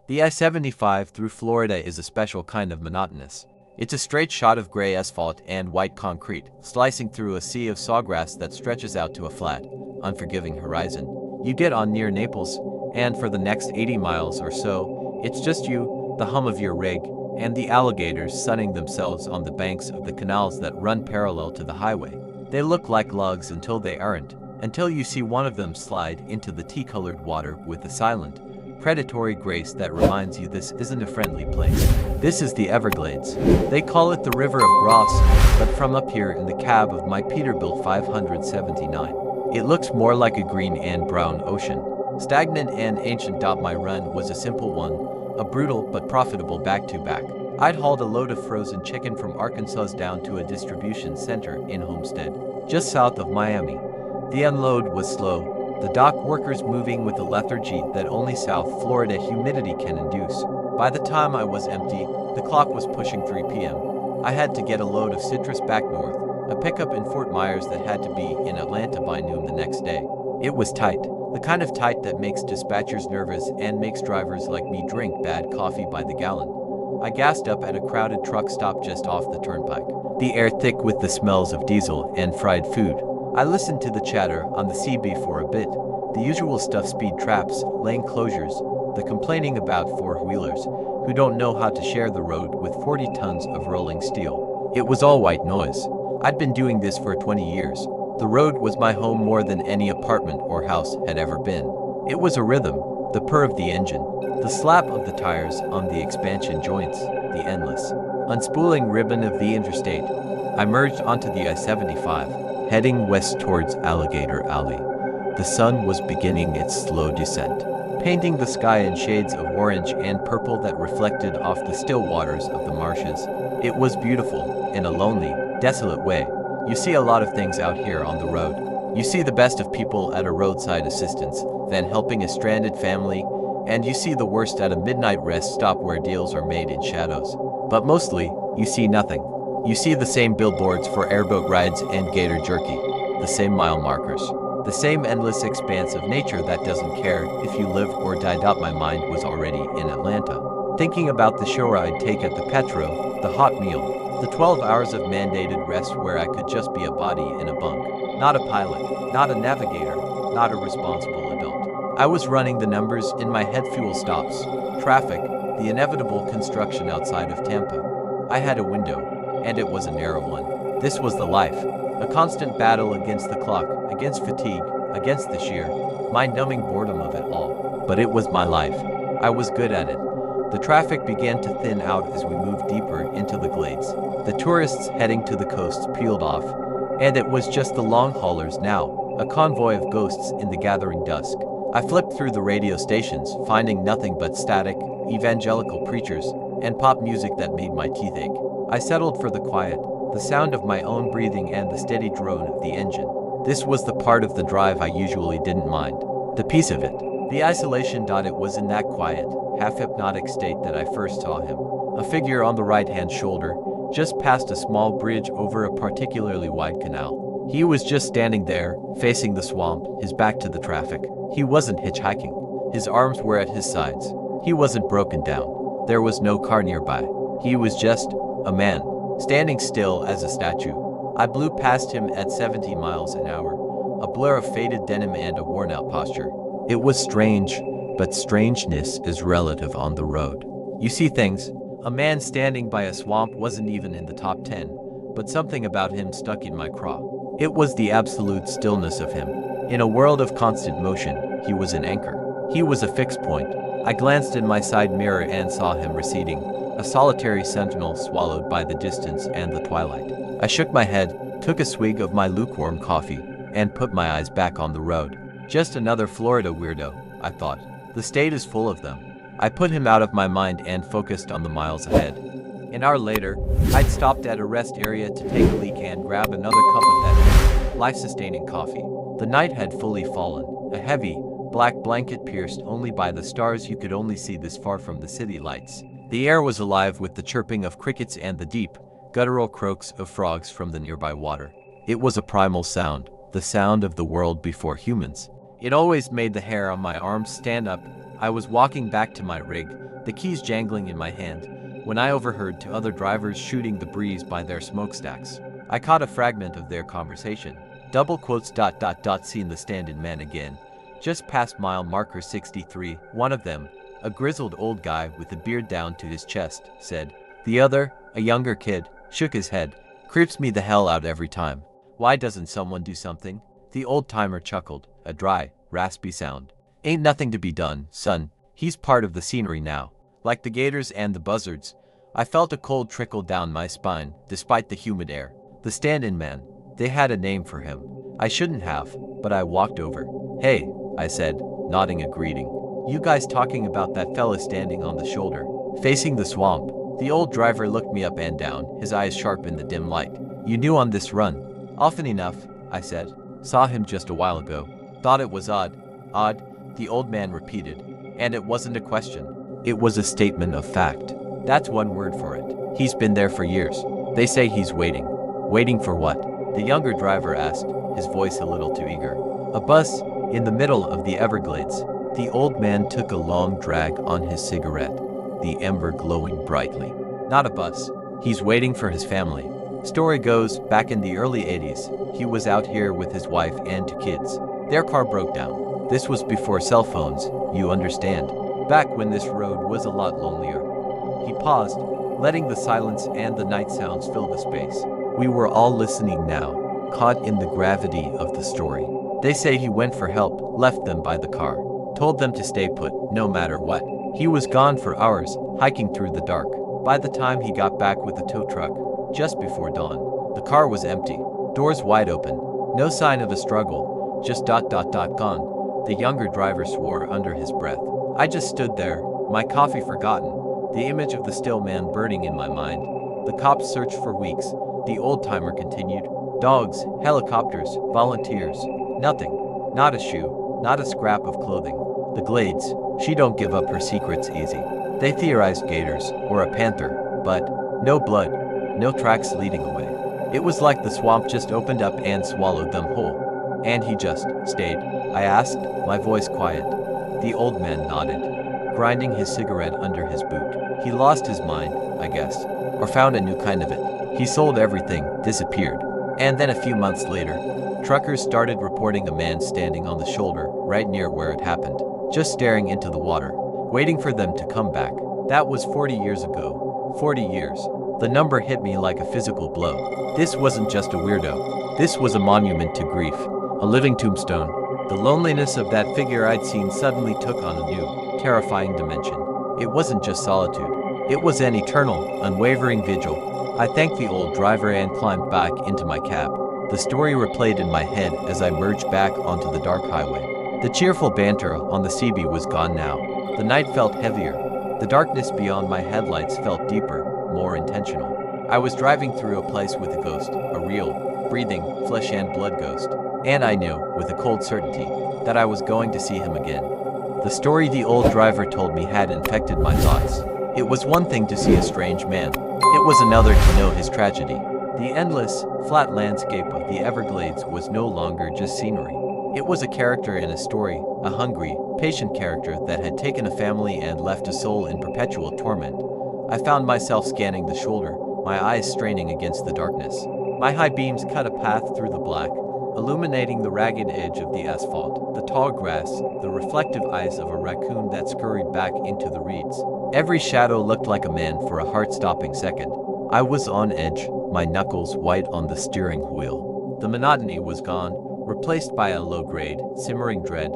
The I-75 through Florida is a special kind of monotonous. It's a straight shot of gray asphalt and white concrete, slicing through a sea of sawgrass that stretches out to a flat, unforgiving horizon. You get on near Naples, and for the next 80 miles or so, it's just you, the hum of your rig, and the alligators sunning themselves on the banks of the canals that run parallel to the highway. They look like logs until they aren't, until you see one of them slide into the tea-colored water with a silent, predatory grace that reminds you this isn't a friendly place. This is the Everglades. They call it the River of Grass, but from up here in the cab of my Peterbilt 579, it looks more like a green and brown ocean. Stagnant and ancient. My run was a simple one, a brutal but profitable back-to-back. I'd hauled a load of frozen chicken from Arkansas down to a distribution center in Homestead, just south of Miami. The unload was slow, the dock workers moving with a lethargy that only South Florida humidity can induce. By the time I was empty, the clock was pushing 3 p.m. I had to get a load of citrus back north, a pickup in Fort Myers that had to be in Atlanta by noon the next day. It was tight, the kind of tight that makes dispatchers nervous and makes drivers like me drink bad coffee by the gallon. I gassed up at a crowded truck stop just off the turnpike, the air thick with the smells of diesel and fried food. I listened to the chatter on the CB for a bit, the usual stuff: speed traps, lane closures, the complaining about four-wheelers who don't know how to share the road with 40 tons of rolling steel. It was all white noise. I'd been doing this for 20 years. The road was my home more than any apartment or house had ever been. It was a rhythm, the purr of the engine, the slap of the tires on the expansion joints, the endless, unspooling ribbon of the interstate. I merged onto the I-75, heading west towards Alligator Alley. The sun was beginning its slow descent, painting the sky in shades of orange and purple that reflected off the still waters of the marshes. It was beautiful, in a lonely, desolate way. You see a lot of things out here on the road. You see the best of people at a roadside assistance, then helping a stranded family, and you see the worst at a midnight rest stop where deals are made in shadows. But mostly, you see nothing. You see the same billboards for airboat rides and gator jerky, the same mile markers, the same endless expanse of nature that doesn't care if you live or die. My mind was already in Atlanta, thinking about the shower I'd take at the Petro, the hot meal, the 12 hours of mandated rest where I could just be a body in a bunk, not a pilot, not a navigator, not a responsible adult. I was running the numbers in my head: fuel stops, traffic, the inevitable construction outside of Tampa. I had a window, and it was a narrow one. This was the life, a constant battle against the clock, against fatigue, against the sheer, mind-numbing boredom of it all. But it was my life. I was good at it. The traffic began to thin out as we moved deeper into the glades. The tourists heading to the coasts peeled off, and it was just the long haulers now, a convoy of ghosts in the gathering dusk. I flipped through the radio stations, finding nothing but static, evangelical preachers, and pop music that made my teeth ache. I settled for the quiet, the sound of my own breathing and the steady drone of the engine. This was the part of the drive I usually didn't mind, the peace of it, the isolation. It was in that quiet, half-hypnotic state that I first saw him, a figure on the right-hand shoulder, just past a small bridge over a particularly wide canal. He was just standing there, facing the swamp, his back to the traffic. He wasn't hitchhiking. His arms were at his sides. He wasn't broken down. There was no car nearby. He was just a man, standing still as a statue. I blew past him at 70 miles an hour, a blur of faded denim and a worn-out posture. It was strange, but strangeness is relative on the road. You see things. A man standing by a swamp wasn't even in the top 10, but something about him stuck in my craw. It was the absolute stillness of him. In a world of constant motion, he was an anchor. He was a fixed point. I glanced in my side mirror and saw him receding, a solitary sentinel swallowed by the distance and the twilight. I shook my head, took a swig of my lukewarm coffee, and put my eyes back on the road. Just another Florida weirdo, I thought. The state is full of them. I put him out of my mind and focused on the miles ahead. An hour later, I'd stopped at a rest area to take a leak and grab another cup of that life-sustaining coffee. The night had fully fallen, a heavy, black blanket pierced only by the stars you could only see this far from the city lights. The air was alive with the chirping of crickets and the deep, guttural croaks of frogs from the nearby water. It was a primal sound, the sound of the world before humans. It always made the hair on my arms stand up, I was walking back to my rig, the keys jangling in my hand, when I overheard two other drivers shooting the breeze by their smokestacks. I caught a fragment of their conversation. Double quotes ... Seen the stand-in man again. Just past mile marker 63, one of them, a grizzled old guy with a beard down to his chest, said. The other, a younger kid, shook his head. Creeps me the hell out every time. Why doesn't someone do something? The old-timer chuckled, a dry, raspy sound. Ain't nothing to be done, son. He's part of the scenery now. Like the gators and the buzzards. I felt a cold trickle down my spine, despite the humid air. The stand-in man. They had a name for him. I shouldn't have, but I walked over. Hey, I said, nodding a greeting. You guys talking about that fella standing on the shoulder, facing the swamp? The old driver looked me up and down, his eyes sharp in the dim light. You knew on this run? Often enough, I said. Saw him just a while ago. Thought it was odd. Odd, the old man repeated. And it wasn't a question. It was a statement of fact. That's one word for it. He's been there for years. They say he's waiting. Waiting for what? The younger driver asked, his voice a little too eager. A bus, in the middle of the Everglades. The old man took a long drag on his cigarette, the ember glowing brightly. Not a bus. He's waiting for his family. Story goes, back in the early 80s, he was out here with his wife and two kids. Their car broke down. This was before cell phones, you understand. Back when this road was a lot lonelier. He paused, letting the silence and the night sounds fill the space. We were all listening now, caught in the gravity of the story. They say he went for help, left them by the car. Told them to stay put, no matter what. He was gone for hours, hiking through the dark. By the time he got back with the tow truck, just before dawn, the car was empty, doors wide open. No sign of a struggle, just ... gone. The younger driver swore under his breath. I just stood there, my coffee forgotten, the image of the still man burning in my mind. The cops searched for weeks, the old-timer continued. Dogs, helicopters, volunteers, nothing. Not a shoe, not a scrap of clothing. The Glades, she don't give up her secrets easy. They theorized gators, or a panther, but no blood, no tracks leading away. It was like the swamp just opened up and swallowed them whole. And he just stayed. I asked, my voice quiet. The old man nodded, grinding his cigarette under his boot. He lost his mind, I guess, or found a new kind of it. He sold everything, disappeared. And then a few months later, truckers started reporting a man standing on the shoulder right near where it happened, just staring into the water, waiting for them to come back. That was 40 years ago. 40 years. The number hit me like a physical blow. This wasn't just a weirdo. This was a monument to grief, a living tombstone. The loneliness of that figure I'd seen suddenly took on a new, terrifying dimension. It wasn't just solitude. It was an eternal, unwavering vigil. I thanked the old driver and climbed back into my cab. The story replayed in my head as I merged back onto the dark highway. The cheerful banter on the CB was gone now. The night felt heavier. The darkness beyond my headlights felt deeper, more intentional. I was driving through a place with a ghost, a real, breathing, flesh and blood ghost. And I knew, with a cold certainty, that I was going to see him again. The story the old driver told me had infected my thoughts. It was one thing to see a strange man. It was another to know his tragedy. The endless, flat landscape of the Everglades was no longer just scenery. It was a character in a story, a hungry, patient character that had taken a family and left a soul in perpetual torment. I found myself scanning the shoulder, my eyes straining against the darkness. My high beams cut a path through the black, illuminating the ragged edge of the asphalt, the tall grass, the reflective eyes of a raccoon that scurried back into the reeds. Every shadow looked like a man for a heart-stopping second. I was on edge, my knuckles white on the steering wheel. The monotony was gone, replaced by a low-grade, simmering dread.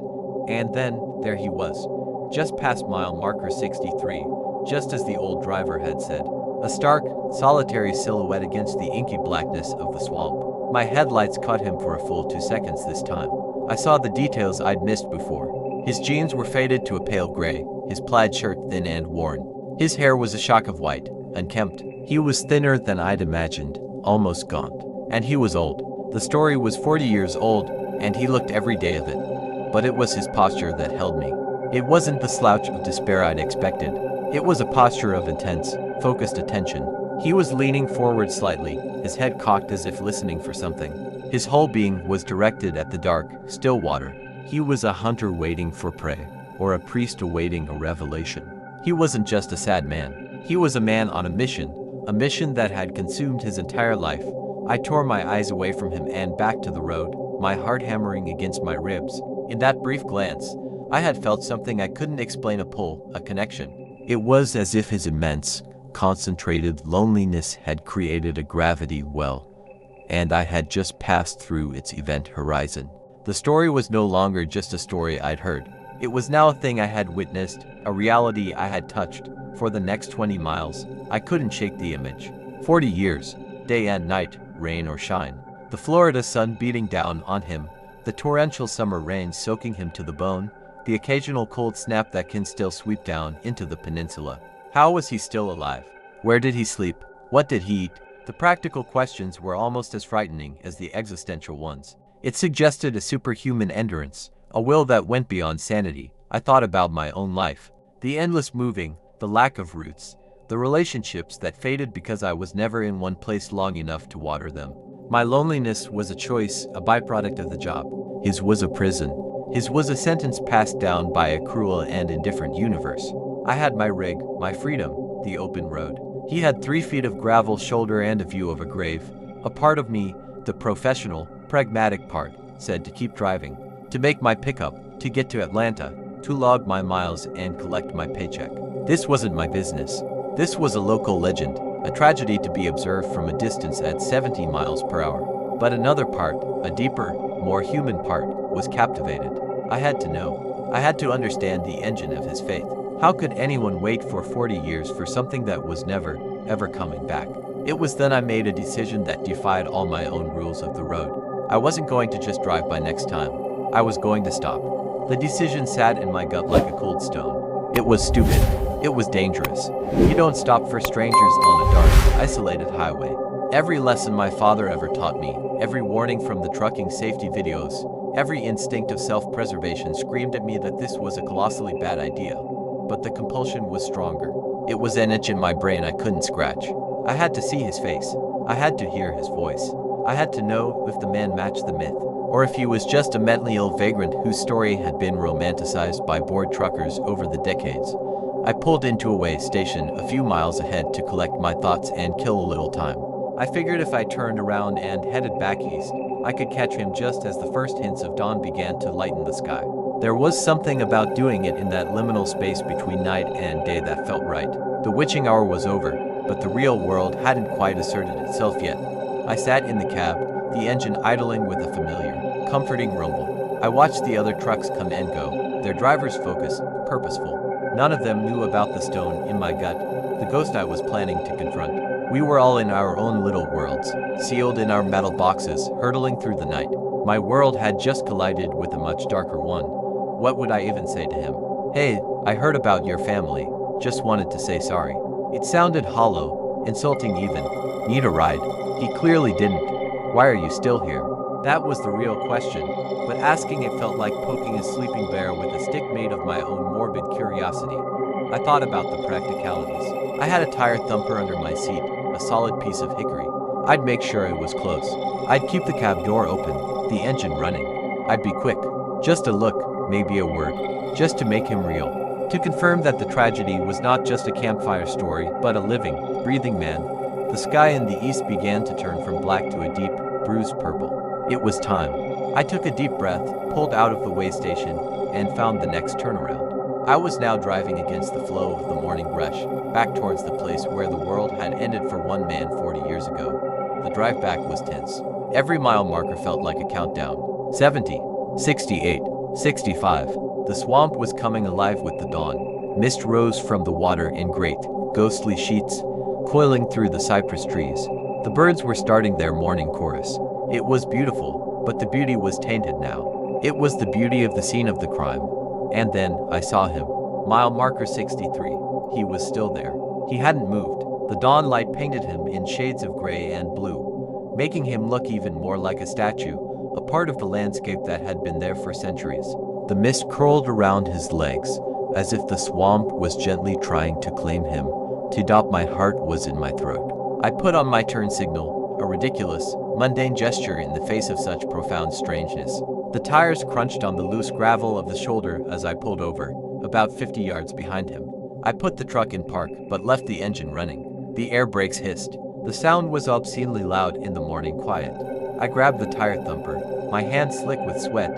And then, there he was, just past mile marker 63, just as the old driver had said. A stark, solitary silhouette against the inky blackness of the swamp. My headlights caught him for a full 2 seconds this time. I saw the details I'd missed before. His jeans were faded to a pale gray, his plaid shirt thin and worn. His hair was a shock of white, unkempt. He was thinner than I'd imagined, almost gaunt. And he was old. The story was 40 years old, and he looked every day of it. But it was his posture that held me. It wasn't the slouch of despair I'd expected. It was a posture of intense, focused attention. He was leaning forward slightly, his head cocked as if listening for something. His whole being was directed at the dark, still water. He was a hunter waiting for prey. or a priest awaiting a revelation. He wasn't just a sad man. He was a man on a mission that had consumed his entire life. I tore my eyes away from him and back to the road, my heart hammering against my ribs. In that brief glance, I had felt something I couldn't explain, a pull, a connection. It was as if his immense, concentrated loneliness had created a gravity well, and I had just passed through its event horizon. The story was no longer just a story I'd heard. It was now a thing I had witnessed, a reality I had touched. For the next 20 miles, I couldn't shake the image. 40 years, day and night, rain or shine. The Florida sun beating down on him, the torrential summer rain soaking him to the bone, the occasional cold snap that can still sweep down into the peninsula. How was he still alive? Where did he sleep? What did he eat? The practical questions were almost as frightening as the existential ones. It suggested a superhuman endurance, a will that went beyond sanity. I thought about my own life. The endless moving, the lack of roots, the relationships that faded because I was never in one place long enough to water them. My loneliness was a choice, a byproduct of the job. His was a prison. His was a sentence passed down by a cruel and indifferent universe. I had my rig, my freedom, the open road. He had 3 feet of gravel shoulder and a view of a grave. A part of me, the professional, pragmatic part, said to keep driving, to make my pickup, to get to Atlanta, to log my miles and collect my paycheck. This wasn't my business. This was a local legend, a tragedy to be observed from a distance at 70 miles per hour. But another part, a deeper, more human part, was captivated. I had to know. I had to understand the engine of his faith. How could anyone wait for 40 years for something that was never, ever coming back? It was then I made a decision that defied all my own rules of the road. I wasn't going to just drive by next time. I was going to stop. The decision sat in my gut like a cold stone. It was stupid. It was dangerous. You don't stop for strangers on a dark, isolated highway. Every lesson my father ever taught me, every warning from the trucking safety videos, every instinct of self-preservation screamed at me that this was a colossally bad idea. But the compulsion was stronger. It was an itch in my brain I couldn't scratch. I had to see his face. I had to hear his voice. I had to know if the man matched the myth, or if he was just a mentally ill vagrant whose story had been romanticized by bored truckers over the decades. I pulled into a way station a few miles ahead to collect my thoughts and kill a little time. I figured if I turned around and headed back east, I could catch him just as the first hints of dawn began to lighten the sky. There was something about doing it in that liminal space between night and day that felt right. The witching hour was over, but the real world hadn't quite asserted itself yet. I sat in the cab, the engine idling with a familiar, comforting rumble. I watched the other trucks come and go, their drivers focused, purposeful. None of them knew about the stone in my gut, the ghost I was planning to confront. We were all in our own little worlds, sealed in our metal boxes, hurtling through the night. My world had just collided with a much darker one. What would I even say to him? Hey, I heard about your family. Just wanted to say sorry. It sounded hollow, insulting even. Need a ride? He clearly didn't. Why are you still here? That was the real question, but asking it felt like poking a sleeping bear with a stick made of my own morbid curiosity. I thought about the practicalities. I had a tire thumper under my seat, a solid piece of hickory. I'd make sure it was close. I'd keep the cab door open, the engine running. I'd be quick. Just a look, maybe a word, just to make him real. To confirm that the tragedy was not just a campfire story, but a living, breathing man. The sky in the east began to turn from black to a deep, bruised purple. It was time. I took a deep breath, pulled out of the way station, and found the next turnaround. I was now driving against the flow of the morning rush, back towards the place where the world had ended for one man 40 years ago. The drive back was tense. Every mile marker felt like a countdown. 70, 68, 65. The swamp was coming alive with the dawn. Mist rose from the water in great, ghostly sheets, coiling through the cypress trees. The birds were starting their morning chorus. It was beautiful, but the beauty was tainted now. It was the beauty of the scene of the crime. And then, I saw him. Mile marker 63. He was still there. He hadn't moved. The dawn light painted him in shades of gray and blue, making him look even more like a statue, a part of the landscape that had been there for centuries. The mist curled around his legs, as if the swamp was gently trying to claim him. To my heart was in my throat. I put on my turn signal, a ridiculous, mundane gesture in the face of such profound strangeness. The tires crunched on the loose gravel of the shoulder as I pulled over, about 50 yards behind him. I put the truck in park, but left the engine running. The air brakes hissed. The sound was obscenely loud in the morning quiet. I grabbed the tire thumper, my hands slick with sweat,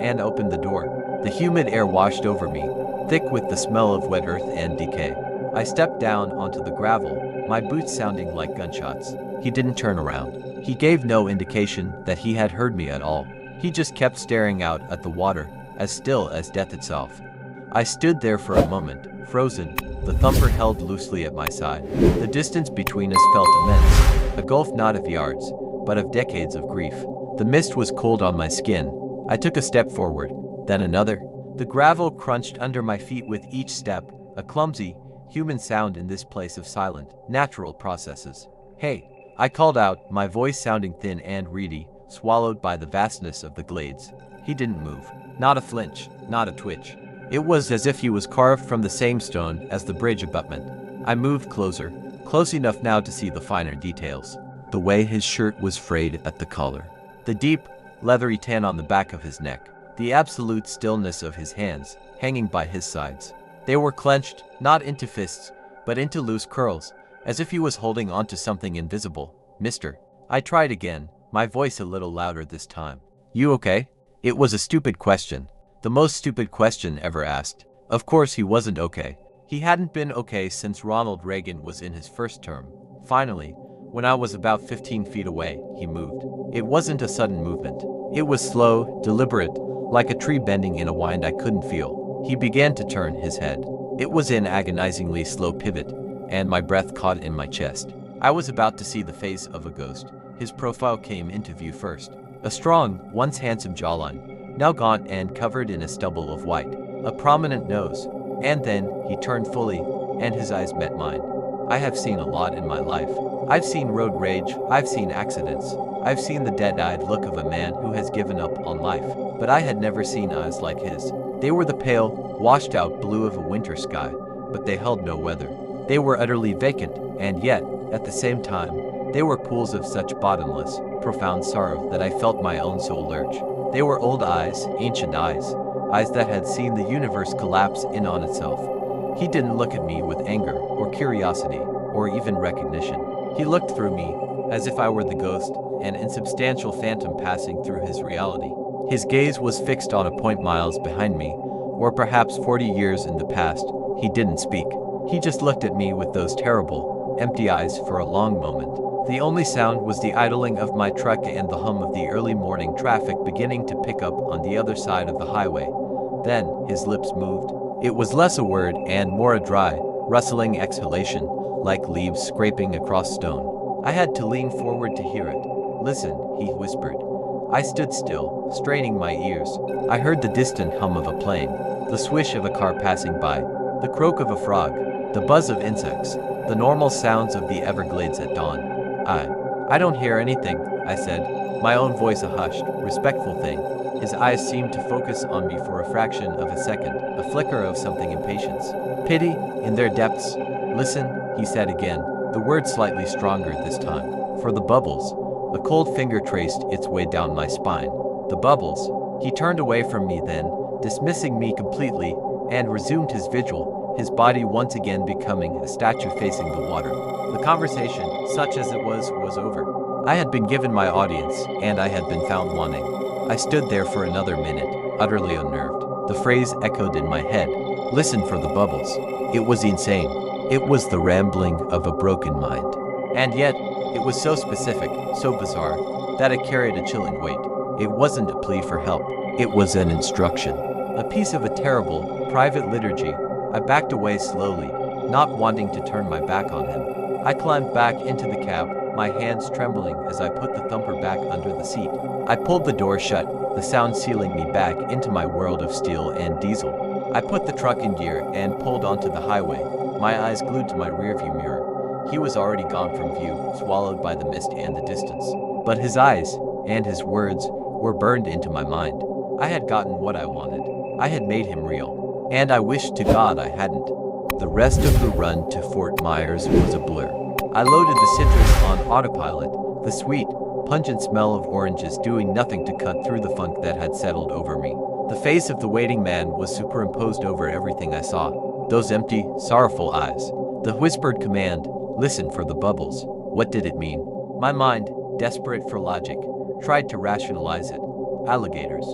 and opened the door. The humid air washed over me, thick with the smell of wet earth and decay. I stepped down onto the gravel, my boots sounding like gunshots. He didn't turn around. He gave no indication that he had heard me at all. He just kept staring out at the water, as still as death itself. I stood there for a moment, frozen, the thumper held loosely at my side. The distance between us felt immense, a gulf not of yards, but of decades of grief. The mist was cold on my skin. I took a step forward, then another. The gravel crunched under my feet with each step, a clumsy, human sound in this place of silent, natural processes. "Hey," I called out, my voice sounding thin and reedy, swallowed by the vastness of the glades. He didn't move. Not a flinch, not a twitch. It was as if he was carved from the same stone as the bridge abutment. I moved closer, close enough now to see the finer details. The way his shirt was frayed at the collar. The deep, leathery tan on the back of his neck. The absolute stillness of his hands, hanging by his sides. They were clenched, not into fists, but into loose curls, as if he was holding onto something invisible. "Mister." I tried again, my voice a little louder this time. "You okay?" It was a stupid question. The most stupid question ever asked. Of course he wasn't okay. He hadn't been okay since Ronald Reagan was in his first term. Finally, when I was about 15 feet away, he moved. It wasn't a sudden movement. It was slow, deliberate, like a tree bending in a wind I couldn't feel. He began to turn his head. It was an agonizingly slow pivot, and my breath caught in my chest. I was about to see the face of a ghost. His profile came into view first. A strong, once handsome jawline, now gaunt and covered in a stubble of white. A prominent nose. And then, he turned fully, and his eyes met mine. I have seen a lot in my life. I've seen road rage, I've seen accidents, I've seen the dead-eyed look of a man who has given up on life, but I had never seen eyes like his. They were the pale, washed-out blue of a winter sky, but they held no weather. They were utterly vacant, and yet, at the same time, they were pools of such bottomless, profound sorrow that I felt my own soul lurch. They were old eyes, ancient eyes, eyes that had seen the universe collapse in on itself. He didn't look at me with anger, or curiosity, or even recognition. He looked through me, as if I were the ghost, an insubstantial phantom passing through his reality. His gaze was fixed on a point miles behind me, or perhaps 40 years in the past. He didn't speak. He just looked at me with those terrible, empty eyes for a long moment. The only sound was the idling of my truck and the hum of the early morning traffic beginning to pick up on the other side of the highway. Then, his lips moved. It was less a word and more a dry, rustling exhalation, like leaves scraping across stone. I had to lean forward to hear it. "Listen," he whispered. I stood still, straining my ears. I heard the distant hum of a plane, the swish of a car passing by, the croak of a frog, the buzz of insects, the normal sounds of the Everglades at dawn. I don't hear anything," I said, my own voice a hushed, respectful thing. His eyes seemed to focus on me for a fraction of a second, a flicker of something impatience. Pity, in their depths. "Listen," he said again, the word slightly stronger this time. "For the bubbles." A cold finger traced its way down my spine. "The bubbles." He turned away from me then, dismissing me completely, and resumed his vigil, his body once again becoming a statue facing the water. The conversation, such as it was over. I had been given my audience, and I had been found wanting. I stood there for another minute, utterly unnerved. The phrase echoed in my head. Listen for the bubbles. It was insane. It was the rambling of a broken mind. And yet, it was so specific, so bizarre, that it carried a chilling weight. It wasn't a plea for help. It was an instruction. A piece of a terrible, private liturgy. I backed away slowly, not wanting to turn my back on him. I climbed back into the cab, my hands trembling as I put the thumper back under the seat. I pulled the door shut, the sound sealing me back into my world of steel and diesel. I put the truck in gear and pulled onto the highway, my eyes glued to my rearview mirror. He was already gone from view, swallowed by the mist and the distance. But his eyes, and his words, were burned into my mind. I had gotten what I wanted. I had made him real. And I wished to God I hadn't. The rest of the run to Fort Myers was a blur. I loaded the citrus on autopilot, the sweet, pungent smell of oranges doing nothing to cut through the funk that had settled over me. The face of the waiting man was superimposed over everything I saw. Those empty, sorrowful eyes. The whispered command, listen for the bubbles. What did it mean? My mind, desperate for logic, tried to rationalize it. Alligators.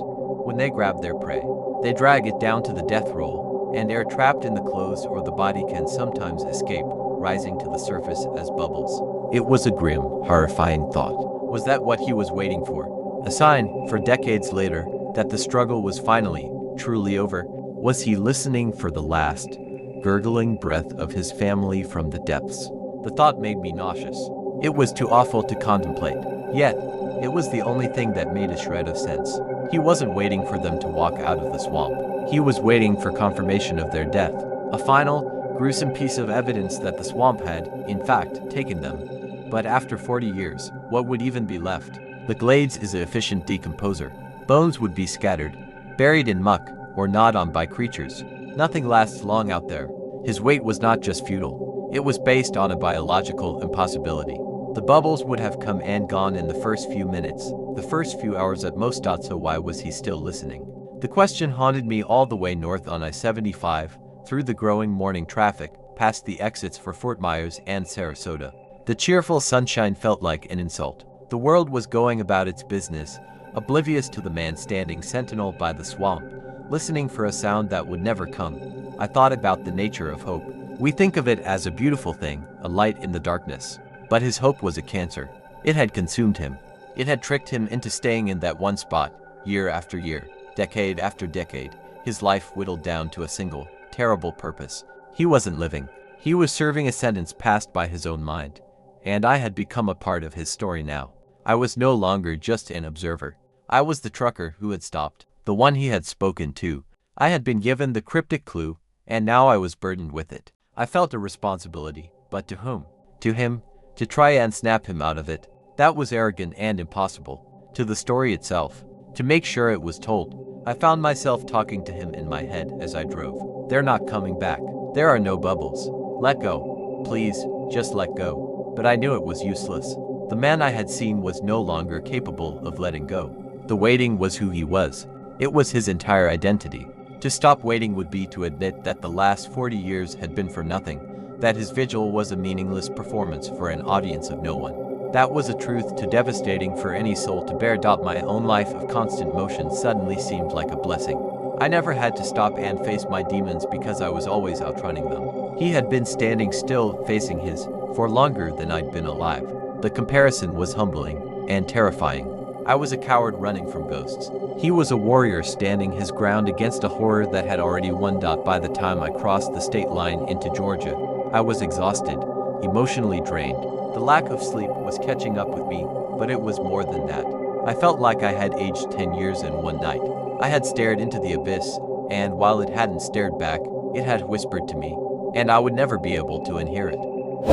When they grab their prey, they drag it down to the death roll, and air trapped in the clothes or the body can sometimes escape, rising to the surface as bubbles. It was a grim, horrifying thought. Was that what he was waiting for? A sign, for decades later, that the struggle was finally, truly over? Was he listening for the last, gurgling breath of his family from the depths? The thought made me nauseous. It was too awful to contemplate. Yet, it was the only thing that made a shred of sense. He wasn't waiting for them to walk out of the swamp. He was waiting for confirmation of their death. A final, gruesome piece of evidence that the swamp had, in fact, taken them. But after 40 years, what would even be left? The glades is an efficient decomposer. Bones would be scattered, buried in muck, or gnawed on by creatures. Nothing lasts long out there. His wait was not just futile. It was based on a biological impossibility. The bubbles would have come and gone in the first few minutes, the first few hours at most. So why was he still listening? The question haunted me all the way north on I-75, through the growing morning traffic, past the exits for Fort Myers and Sarasota. The cheerful sunshine felt like an insult. The world was going about its business, oblivious to the man standing sentinel by the swamp, listening for a sound that would never come. I thought about the nature of hope. We think of it as a beautiful thing, a light in the darkness. But his hope was a cancer. It had consumed him. It had tricked him into staying in that one spot, year after year, decade after decade, his life whittled down to a single, terrible purpose. He wasn't living. He was serving a sentence passed by his own mind. And I had become a part of his story now. I was no longer just an observer. I was the trucker who had stopped, the one he had spoken to. I had been given the cryptic clue, and now I was burdened with it. I felt a responsibility, but to whom? To him? To try and snap him out of it. That was arrogant and impossible. To the story itself. To make sure it was told. I found myself talking to him in my head as I drove. They're not coming back. There are no bubbles. Let go. Please, just let go. But I knew it was useless. The man I had seen was no longer capable of letting go. The waiting was who he was. It was his entire identity. To stop waiting would be to admit that the last 40 years had been for nothing. That his vigil was a meaningless performance for an audience of no one. That was a truth too devastating for any soul to bear. My own life of constant motion suddenly seemed like a blessing. I never had to stop and face my demons because I was always outrunning them. He had been standing still, facing his, for longer than I'd been alive. The comparison was humbling and terrifying. I was a coward running from ghosts. He was a warrior standing his ground against a horror that had already won. By the time I crossed the state line into Georgia, I was exhausted, emotionally drained. The lack of sleep was catching up with me, but it was more than that. I felt like I had aged 10 years in one night. I had stared into the abyss, and while it hadn't stared back, it had whispered to me, and I would never be able to unhear it.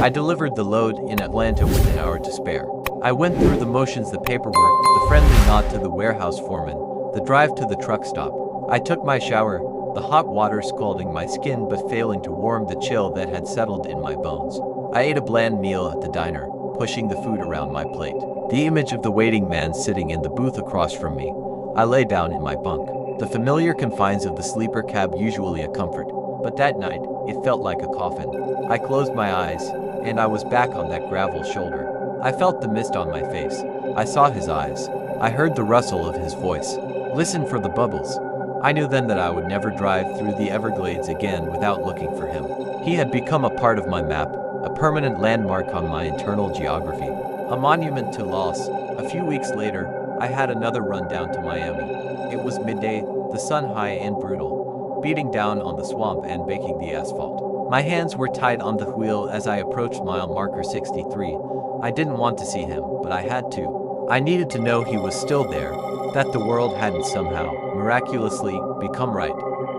I delivered the load in Atlanta with an hour to spare. I went through the motions, the paperwork, the friendly nod to the warehouse foreman, the drive to the truck stop. I took my shower, the hot water scalding my skin but failing to warm the chill that had settled in my bones. I ate a bland meal at the diner, pushing the food around my plate. The image of the waiting man sitting in the booth across from me. I lay down in my bunk. The familiar confines of the sleeper cab, usually a comfort, but that night, it felt like a coffin. I closed my eyes, and I was back on that gravel shoulder. I felt the mist on my face. I saw his eyes. I heard the rustle of his voice. Listen for the bubbles. I knew then that I would never drive through the Everglades again without looking for him. He had become a part of my map, a permanent landmark on my internal geography, a monument to loss. A few weeks later, I had another run down to Miami. It was midday, the sun high and brutal, beating down on the swamp and baking the asphalt. My hands were tied on the wheel as I approached mile marker 63. I didn't want to see him, but I had to. I needed to know he was still there, that the world hadn't somehow, miraculously, become right.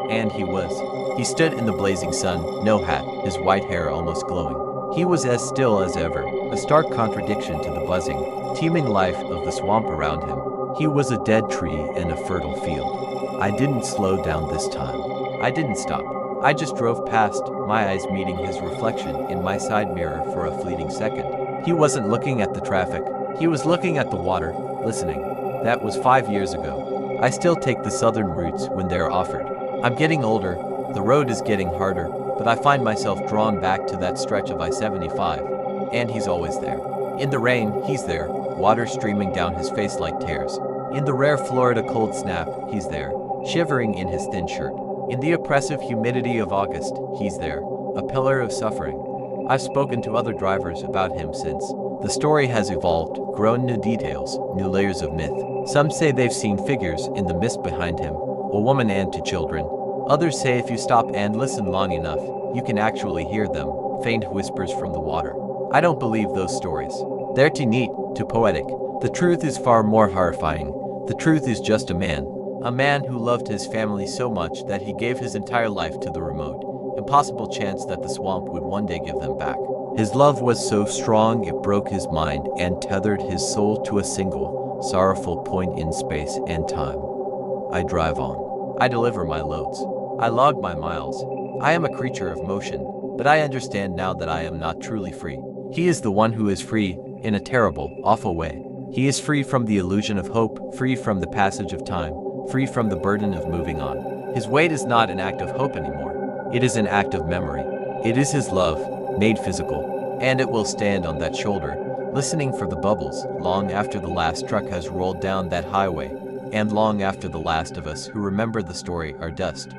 And he was. He stood in the blazing sun, no hat, his white hair almost glowing. He was as still as ever, a stark contradiction to the buzzing, teeming life of the swamp around him. He was a dead tree in a fertile field. I didn't slow down this time. I didn't stop. I just drove past, my eyes meeting his reflection in my side mirror for a fleeting second. He wasn't looking at the traffic. He was looking at the water, listening. That was 5 years ago. I still take the southern routes when they're offered. I'm getting older, the road is getting harder, but I find myself drawn back to that stretch of I-75, and he's always there. In the rain, he's there, water streaming down his face like tears. In the rare Florida cold snap, he's there, shivering in his thin shirt. In the oppressive humidity of August, he's there, a pillar of suffering. I've spoken to other drivers about him since. The story has evolved, grown new details, new layers of myth. Some say they've seen figures in the mist behind him, a woman and two children. Others say if you stop and listen long enough, you can actually hear them, faint whispers from the water. I don't believe those stories. They're too neat, too poetic. The truth is far more horrifying. The truth is just a man who loved his family so much that he gave his entire life to the remote, impossible chance that the swamp would one day give them back. His love was so strong it broke his mind and tethered his soul to a single, sorrowful point in space and time. I drive on. I deliver my loads. I log my miles. I am a creature of motion, but I understand now that I am not truly free. He is the one who is free, in a terrible, awful way. He is free from the illusion of hope, free from the passage of time, free from the burden of moving on. His weight is not an act of hope anymore. It is an act of memory. It is his love, made physical, and it will stand on that shoulder, listening for the bubbles, long after the last truck has rolled down that highway, and long after the last of us who remember the story are dust.